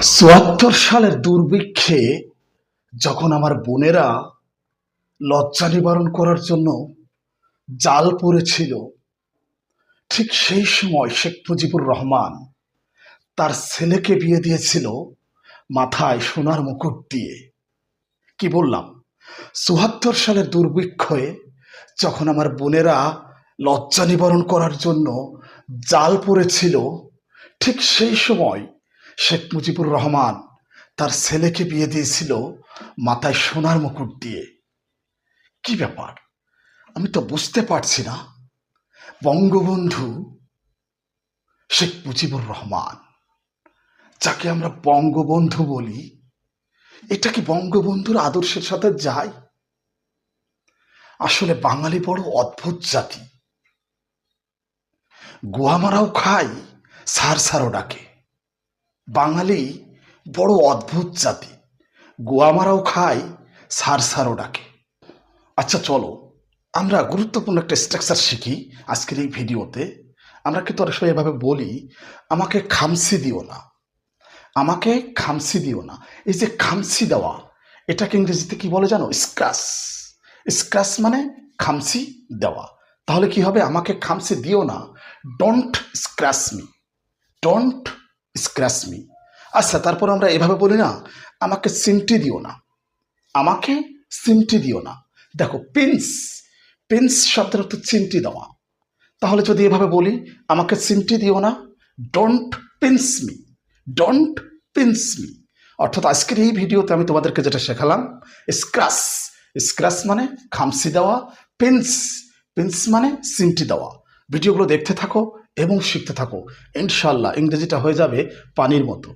চুয়াত্তর সালের দুর্ভিক্ষে যখন আমার বোনেরা লজ্জা নিবারণ করার জন্য জাল পড়েছিল, ঠিক সেই সময় শেখ মুজিবুর রহমান তার ছেলেকে বিয়ে দিয়েছিল মাথায় সোনার মুকুট দিয়ে। কি বললাম? ৭৪ সালের দুর্ভিক্ষে যখন আমার বোনেরা লজ্জা নিবারণ করার জন্য জাল পড়েছিল, ঠিক সেই সময় শেখ মুজিবুর রহমান তার ছেলেকে বিয়ে দিয়েছিল মাথায় সোনার মুকুট দিয়ে। কি ব্যাপার, আমি তো বুঝতে পারছি না। বঙ্গবন্ধু শেখ মুজিবুর রহমান, যাকে আমরা বঙ্গবন্ধু বলি, এটা কি বঙ্গবন্ধুর আদর্শের সাথে যায়? আসলে বাঙালি বড় অদ্ভুত জাতি। গোয়ামারাও খায়, সার সারও ডাকে। বাঙালি বড় অদ্ভুত জাতি, গোয়ামারাও খায়, সার সারও ডাকে। আচ্ছা চলো, আমরা গুরুত্বপূর্ণ একটা স্ট্রাকচার শিখি আজকের এই ভিডিওতে। আমরা কিন্তু অনেক সময় এভাবে বলি, আমাকে খামসি দিও না, আমাকে খামসি দিও না। এই যে খামসি দেওয়া, এটাকে ইংরেজিতে কি বলে জানো? স্ক্রাচ। স্ক্রাচ মানে খামসি দেওয়া। তাহলে কি হবে? আমাকে খামসি দিও না, don't scratch me, don't scratch me. আচ্ছা, তারপর আমরা এভাবে বলি না, আমাকে চিমটি দিও না, আমাকে চিমটি দিও না। দেখো, পিন্স, পিন্স শব্দের অর্থ চিমটি দেওয়া। তাহলে যদি এভাবে বলি, আমাকে চিমটি দিও না, don't pins me, don't pins me. অর্থাৎ আজকের এই ভিডিওতে আমি তোমাদেরকে যেটা শেখালাম, স্ক্রাচ, স্ক্রাচ মানে খামসি দেওয়া, পিন্স, পিন্স মানে চিমটি দেওয়া। ভিডিওগুলো দেখতে থাকো এবং শিখতে থাকো, ইনশাল্লাহ ইংরেজিটা হয়ে যাবে পানির মতো।